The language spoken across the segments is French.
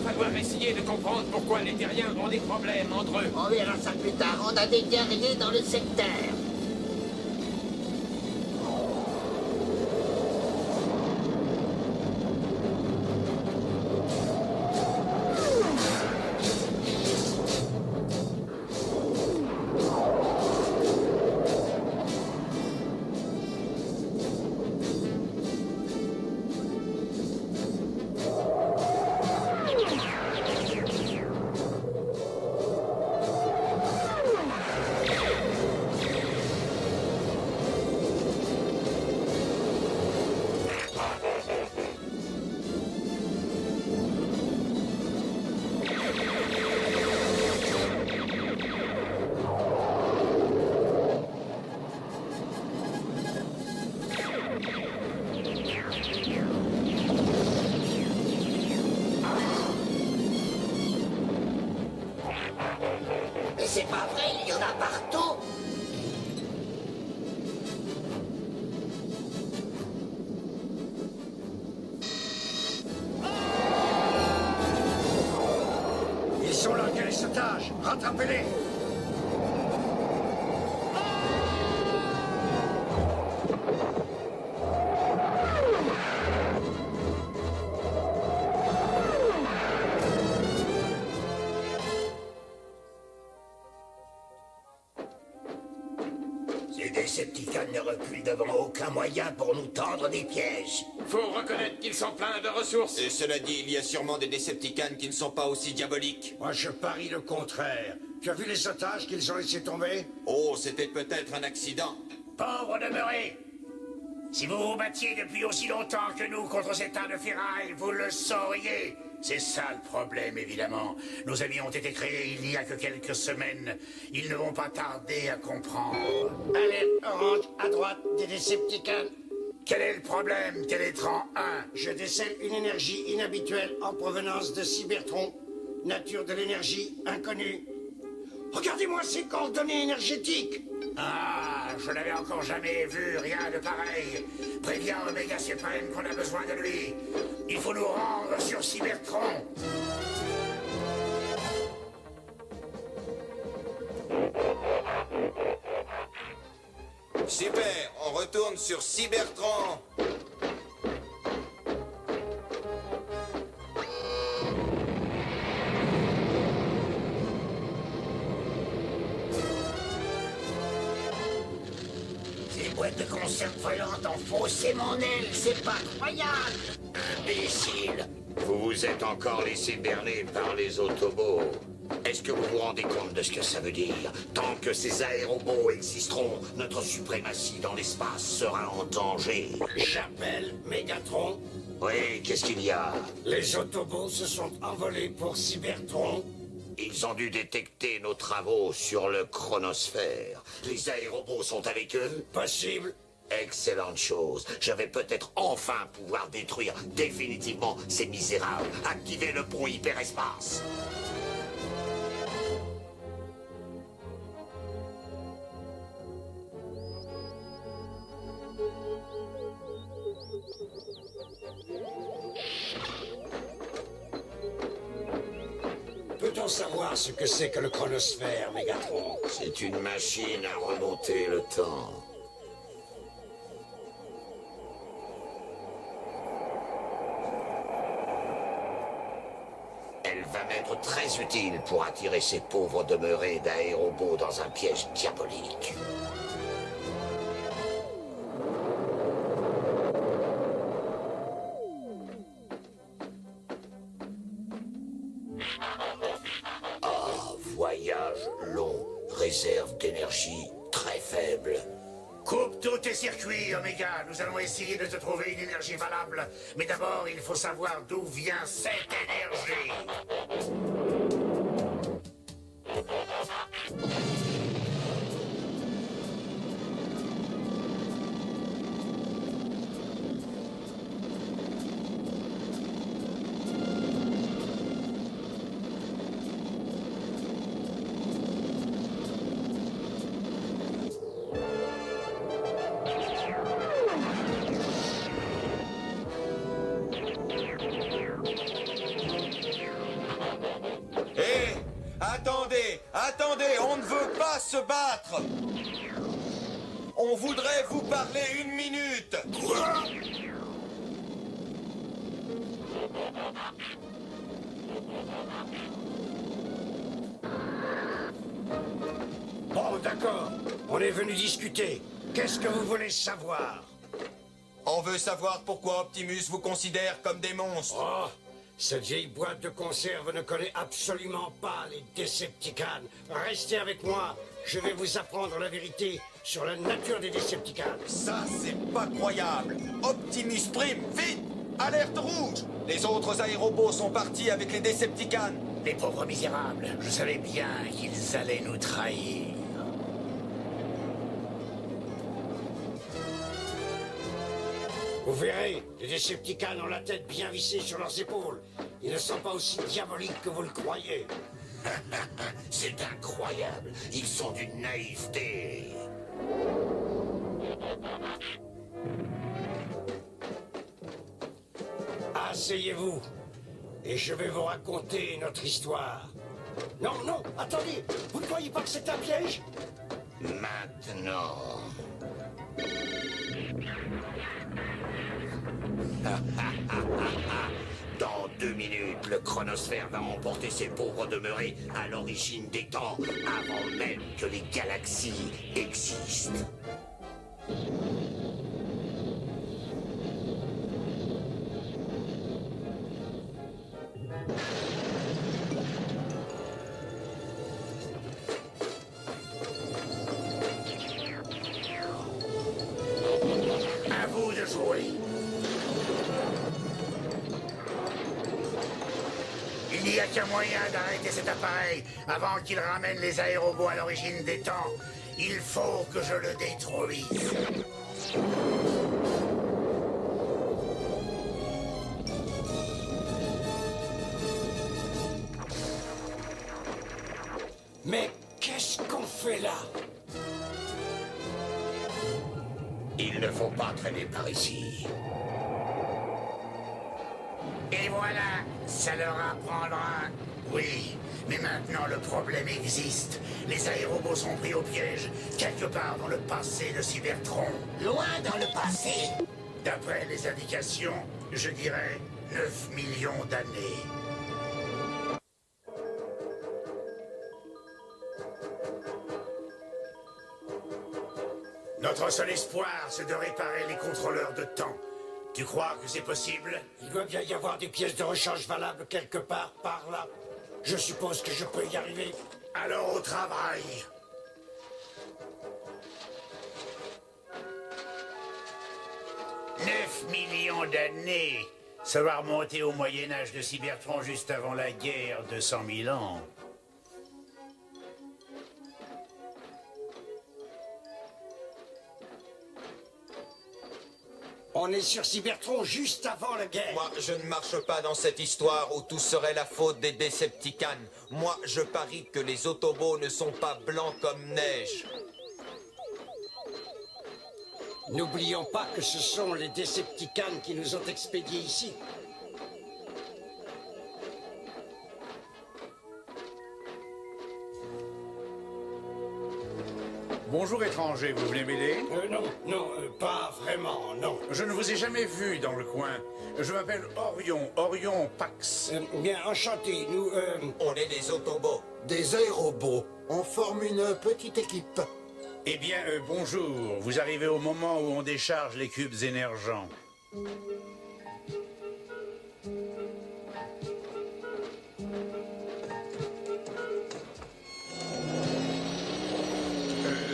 falloir essayer de comprendre pourquoi les terriens ont des problèmes entre eux. On verra ça plus tard. On a des guerriers dans le secteur. Mais c'est pas vrai, il y en a partout. Ils sont là, quel est ce otage? Rattrapez-les! Les Decepticons ne reculent devant aucun moyen pour nous tendre des pièges. Faut reconnaître qu'ils sont pleins de ressources. Et cela dit, il y a sûrement des Decepticons qui ne sont pas aussi diaboliques. Moi, je parie le contraire. Tu as vu les otages qu'ils ont laissés tomber? Oh, c'était peut-être un accident. Pauvre demeuré! Si vous vous battiez depuis aussi longtemps que nous contre cet tas de ferraille, vous le sauriez. C'est ça le problème, évidemment. Nos amis ont été créés il n'y a que quelques semaines. Ils ne vont pas tarder à comprendre. Allez, Orange, à droite des Decepticons. Quel est le problème, Télétran 1? Je décèle une énergie inhabituelle en provenance de Cybertron. Nature de l'énergie inconnue. Regardez-moi ces coordonnées énergétiques. Ah, je n'avais encore jamais vu rien de pareil. Préviens Omega Supreme qu'on a besoin de lui. Il faut nous rendre sur Cybertron. Super, on retourne sur Cybertron. Ces boîtes de conserve volantes ont faussé mon aile, c'est pas croyable. Imbécile. Vous vous êtes encore laissé berner par les Autobots. Est-ce que vous vous rendez compte de ce que ça veut dire? Tant que ces aérobots existeront, notre suprématie dans l'espace sera en danger. J'appelle Mégatron. Oui, qu'est-ce qu'il y a? Les Autobots se sont envolés pour Cybertron. Ils ont dû détecter nos travaux sur le chronosphère. Les aérobots sont avec eux? Possible. Excellente chose. Je vais peut-être enfin pouvoir détruire définitivement ces misérables. Activer le pont hyperespace. Peut-on savoir ce que c'est que le chronosphère, Mégatron? C'est une machine à remonter le temps. Elle va m'être très utile pour attirer ces pauvres demeurés d'aérobots dans un piège diabolique. Voyage long, réserve d'énergie très faible. Coupe tous tes circuits, Omega. Nous allons essayer de te trouver une énergie valable. Mais d'abord, il faut savoir d'où vient cette énergie. attendez, on ne veut pas se battre. On voudrait vous parler une minute. Bon, d'accord. On est venu discuter. Qu'est-ce que vous voulez savoir? On veut savoir pourquoi Optimus vous considère comme des monstres. Oh, cette vieille boîte de conserve ne connaît absolument pas les Decepticons. Restez avec moi. Je vais vous apprendre la vérité sur la nature des Decepticons. Ça, c'est pas croyable. Optimus Prime, vite! Alerte rouge! Les autres aérobots sont partis avec les Decepticons. Les pauvres misérables, je savais bien qu'ils allaient nous trahir. Vous verrez, les Decepticons ont la tête bien vissée sur leurs épaules. Ils ne sont pas aussi diaboliques que vous le croyez. C'est incroyable. Ils sont d'une naïveté. Asseyez-vous, et je vais vous raconter notre histoire. Non, non, attendez, vous ne croyez pas que c'est un piège? Maintenant. Dans 2 minutes, le chronosphère va emporter ces pauvres demeurés à l'origine des temps, avant même que les galaxies existent. À vous de jouer. Il n'y a qu'un moyen d'arrêter cet appareil avant qu'il ramène les aérobots à l'origine des temps. Il faut que je le détruise. Mais qu'est-ce qu'on fait là? Il ne faut pas traîner par ici. Et voilà, ça leur apprendra. Oui, mais maintenant le problème existe. Les aérobots sont pris au piège, quelque part dans le passé de Cybertron. Loin dans le passé. D'après les indications, je dirais 9 millions d'années. Notre seul espoir, c'est de réparer les contrôleurs de temps. Tu crois que c'est possible? Il doit bien y avoir des pièces de rechange valables quelque part par là. Je suppose que je peux y arriver. Alors au travail. « 9 millions d'années. Ça va remonter au Moyen-Âge de Cybertron juste avant la guerre de 100 000 ans. On est sur Cybertron juste avant la guerre. Moi, je ne marche pas dans cette histoire où tout serait la faute des Decepticons. Moi, je parie que les Autobots ne sont pas blancs comme neige. N'oublions pas que ce sont les Decepticons qui nous ont expédiés ici. Bonjour étranger, vous venez m'aider? Non, pas vraiment, non. Je ne vous ai jamais vu dans le coin. Je m'appelle Orion Pax. Bien, enchanté, nous, On est des Autobots. Des aérobots. On forme une petite équipe. Eh bien, bonjour. Vous arrivez au moment où on décharge les cubes émergents.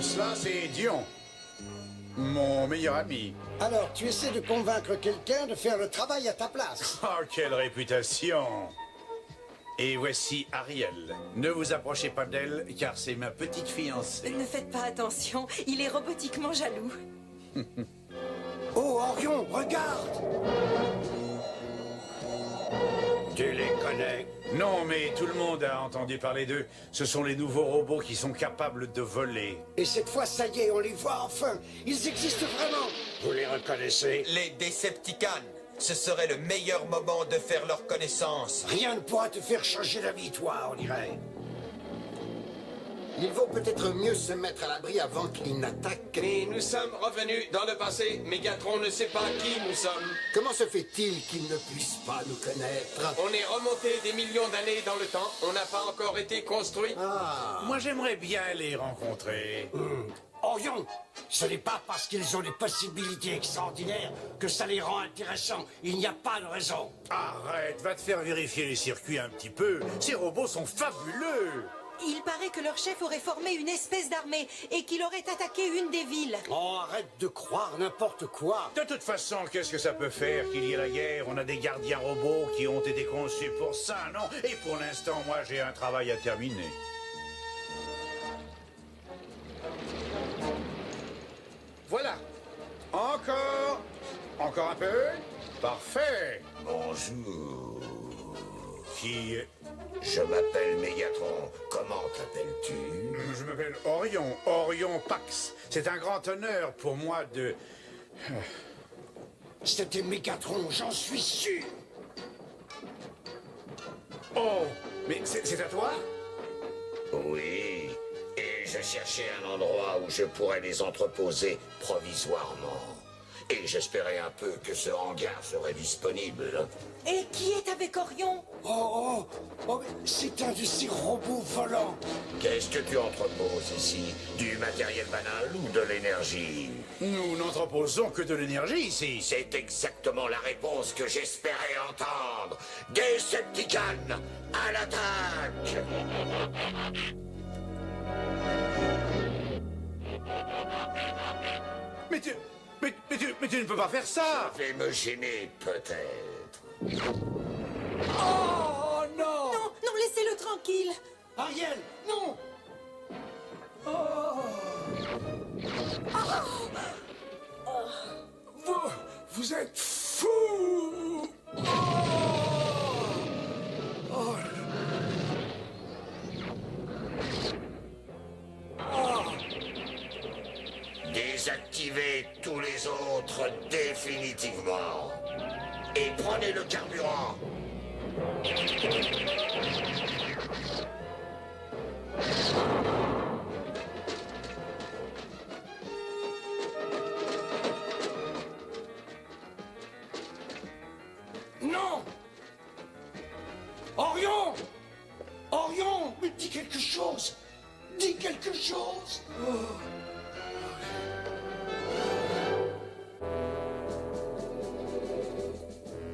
Cela, c'est Dion, mon meilleur ami. Alors, tu essaies de convaincre quelqu'un de faire le travail à ta place. Oh, quelle réputation! Et voici Ariel. Ne vous approchez pas d'elle, car c'est ma petite fiancée. Ne faites pas attention, il est robotiquement jaloux. Oh, Orion, regarde! Tu les connais? Non, mais tout le monde a entendu parler d'eux. Ce sont les nouveaux robots qui sont capables de voler. Et cette fois, ça y est, on les voit enfin. Ils existent vraiment. Vous les reconnaissez? Les Decepticons. Ce serait le meilleur moment de faire leur connaissance. Rien ne pourra te faire changer d'avis, toi, on dirait. Il vaut peut-être mieux se mettre à l'abri avant qu'il n'attaque. Mais nous sommes revenus dans le passé. Mégatron ne sait pas qui nous sommes. Comment se fait-il qu'il ne puisse pas nous connaître? On est remonté des millions d'années dans le temps. On n'a pas encore été construit. Moi, j'aimerais bien les rencontrer. Orion, ce n'est pas parce qu'ils ont des possibilités extraordinaires que ça les rend intéressants. Il n'y a pas de raison. Arrête, va te faire vérifier les circuits un petit peu. Ces robots sont fabuleux. Il paraît que leur chef aurait formé une espèce d'armée et qu'il aurait attaqué une des villes. Oh, arrête de croire n'importe quoi. De toute façon, qu'est-ce que ça peut faire qu'il y ait la guerre? On a des gardiens robots qui ont été conçus pour ça, non? Et pour l'instant, moi, j'ai un travail à terminer. Voilà. Encore. Encore un peu. Parfait. Bonjour. Qui... Je m'appelle Mégatron. Comment t'appelles-tu? Je m'appelle Orion. Orion Pax. C'est un grand honneur pour moi de... C'était Mégatron, j'en suis sûr. Oh, mais c'est à toi? Oui. Et je cherchais un endroit où je pourrais les entreposer provisoirement. Et j'espérais un peu que ce hangar serait disponible. Et qui est avec Orion? Oh, mais c'est un de ces robots volants. Qu'est-ce que tu entreposes ici? Du matériel banal ou de l'énergie? Nous n'entreposons que de l'énergie ici. C'est exactement la réponse que j'espérais entendre. Decepticons, à l'attaque! Mais tu ne peux pas faire ça. Je vais me gêner, peut-être. Oh non! Non, non, laissez-le tranquille. Ariel, non! Vous êtes fous! Désactivez tous les autres définitivement. Et prenez le carburant. Non! Orion! Orion! Mais dis quelque chose! Dis quelque chose!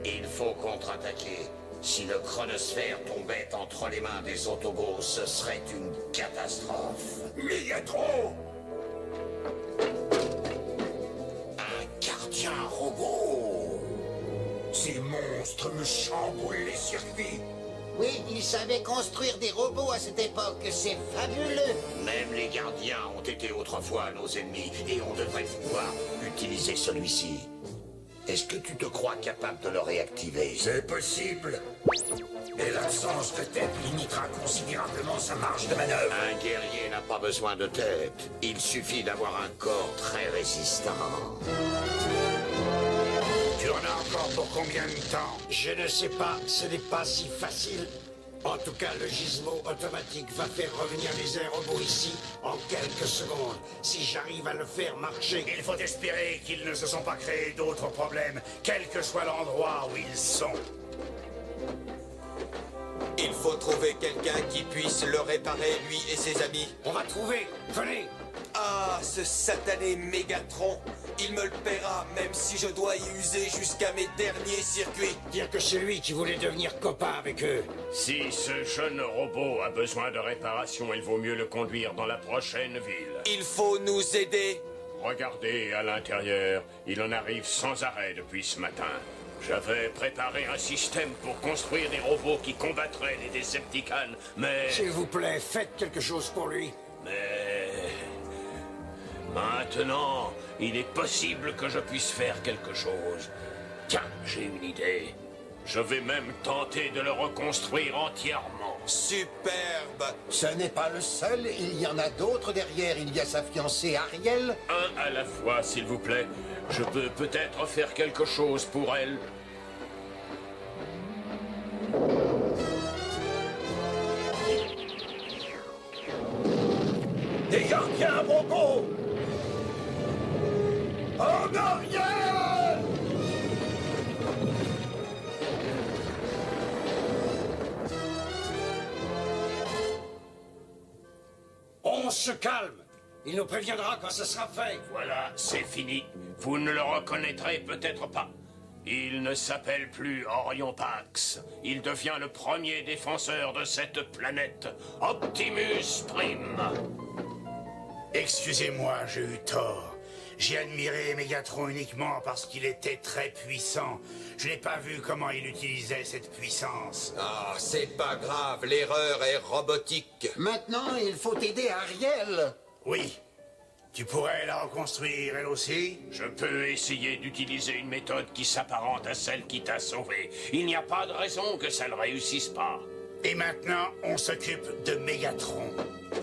Il faut contre-attaquer. Si le chronosphère tombait entre les mains des Autobots, ce serait une catastrophe. Mégatron! Un gardien robot! Ces monstres me chamboulent les circuits. Oui, ils savaient construire des robots à cette époque, c'est fabuleux. Même les gardiens ont été autrefois nos ennemis et on devrait pouvoir utiliser celui-ci. Est-ce que tu te crois capable de le réactiver? C'est possible. Et l'absence de tête limitera considérablement sa marge de manœuvre. Un guerrier n'a pas besoin de tête. Il suffit d'avoir un corps très résistant. Tu en as encore pour combien de temps? Je ne sais pas, ce n'est pas si facile. En tout cas, le gizmo automatique va faire revenir les aérobots ici en quelques secondes, si j'arrive à le faire marcher. Il faut espérer qu'ils ne se sont pas créés d'autres problèmes, quel que soit l'endroit où ils sont. Il faut trouver quelqu'un qui puisse le réparer, lui et ses amis. On va trouver, venez. Ah, ce satané Mégatron. Il me le paiera, même si je dois y user jusqu'à mes derniers circuits. Dire que c'est lui qui voulait devenir copain avec eux. Si ce jeune robot a besoin de réparation, il vaut mieux le conduire dans la prochaine ville. Il faut nous aider. Regardez à l'intérieur, il en arrive sans arrêt depuis ce matin. J'avais préparé un système pour construire des robots qui combattraient les Decepticons, mais... S'il vous plaît, faites quelque chose pour lui. Mais... Maintenant, il est possible que je puisse faire quelque chose. Tiens, j'ai une idée. Je vais même tenter de le reconstruire entièrement. Superbe. Ce n'est pas le seul, il y en a d'autres derrière. Il y a sa fiancée Ariel. Un à la fois, s'il vous plaît. Je peux peut-être faire quelque chose pour elle. Des gardiens robots! En arrière! On se calme. Il nous préviendra quand ce sera fait. Voilà, c'est fini. Vous ne le reconnaîtrez peut-être pas. Il ne s'appelle plus Orion Pax. Il devient le premier défenseur de cette planète, Optimus Prime. Excusez-moi, j'ai eu tort. J'ai admiré Megatron uniquement parce qu'il était très puissant. Je n'ai pas vu comment il utilisait cette puissance. Ah, c'est pas grave, l'erreur est robotique. Maintenant, il faut aider Ariel. Oui. Tu pourrais la reconstruire, elle aussi? Je peux essayer d'utiliser une méthode qui s'apparente à celle qui t'a sauvé. Il n'y a pas de raison que ça ne réussisse pas. Et maintenant, on s'occupe de Megatron.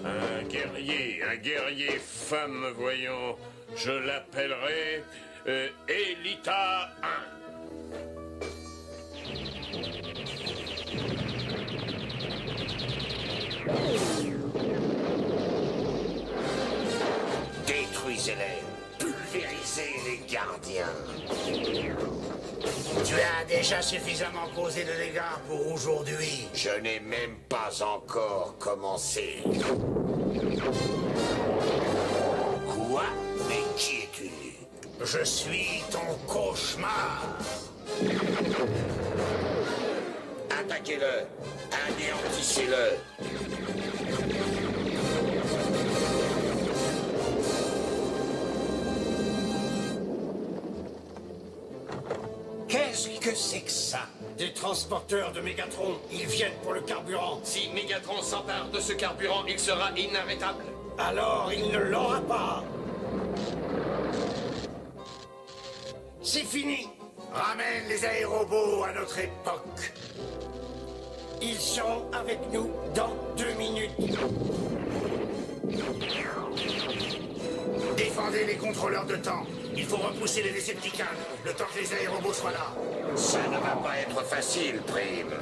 Un guerrier femme, voyons. Je l'appellerai Elita 1. Détruisez-les. Pulvérisez les gardiens. Tu as déjà suffisamment causé de dégâts pour aujourd'hui. Je n'ai même pas encore commencé. Quoi? Mais qui es-tu? Je suis ton cauchemar. Attaquez-le. Anéantissez-le. Qu'est-ce que c'est que ça? Des transporteurs de Mégatron. Ils viennent pour le carburant. Si Megatron s'empare de ce carburant, il sera inarrêtable. Alors il ne l'aura pas. C'est fini. Ramène les aérobots à notre époque. Ils seront avec nous dans 2 minutes. Défendez les contrôleurs de temps. Il faut repousser les Decepticons, le temps que les aérobots soient là. Ça ne va pas être facile, Prime.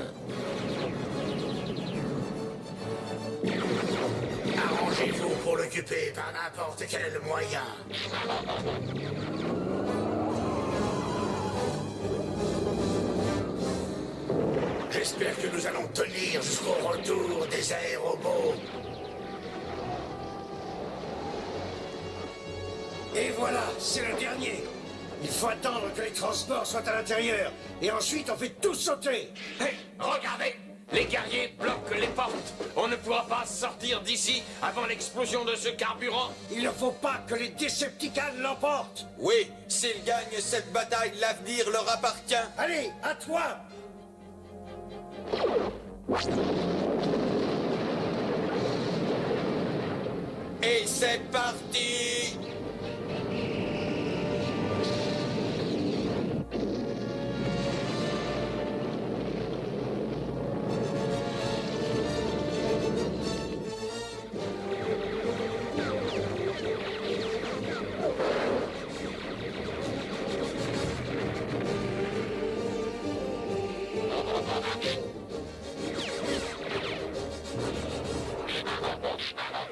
Arrangez-vous pour l'occuper par n'importe quel moyen. J'espère que nous allons tenir jusqu'au retour des aérobots. Et voilà, c'est le dernier. Il faut attendre que les transports soient à l'intérieur. Et ensuite, on fait tout sauter. Hé, regardez! Les guerriers bloquent les portes. On ne pourra pas sortir d'ici avant l'explosion de ce carburant. Il ne faut pas que les Decepticons l'emportent. Oui, s'ils gagnent cette bataille, l'avenir leur appartient. Allez, à toi. Et c'est parti!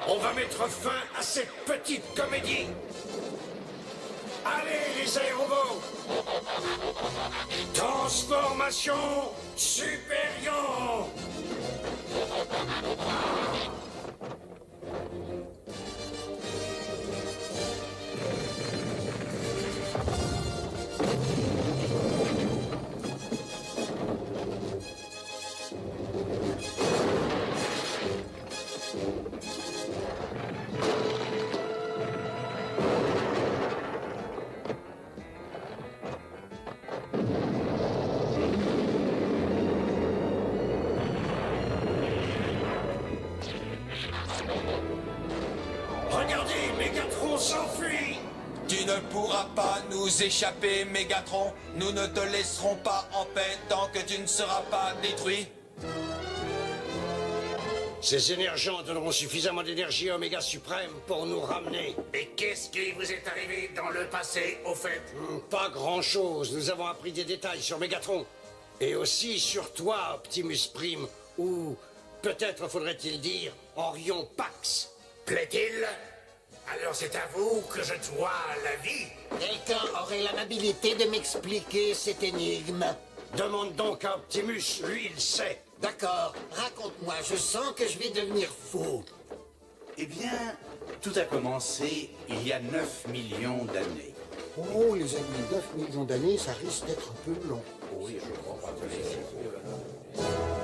On va mettre fin à cette petite comédie. Allez, les aérobots. Transformation Superion. Regardez, Mégatron s'enfuit. Tu ne pourras pas nous échapper, Mégatron. Nous ne te laisserons pas en paix tant que tu ne seras pas détruit. Ces énergents donneront suffisamment d'énergie à Oméga Suprême pour nous ramener. Et qu'est-ce qui vous est arrivé dans le passé, au fait? Pas grand-chose. Nous avons appris des détails sur Mégatron. Et aussi sur toi, Optimus Prime. Ou peut-être faudrait-il dire Orion Pax. Plaît-il? Alors c'est à vous que je dois la vie. Quelqu'un aurait l'amabilité de m'expliquer cette énigme. Demande donc à Optimus, lui il sait. D'accord, raconte-moi, je sens que je vais devenir fou. Eh bien, tout a commencé il y a 9 millions d'années. Oh, les amis, 9 millions d'années, ça risque d'être un peu long. Oui, je crois pas que les...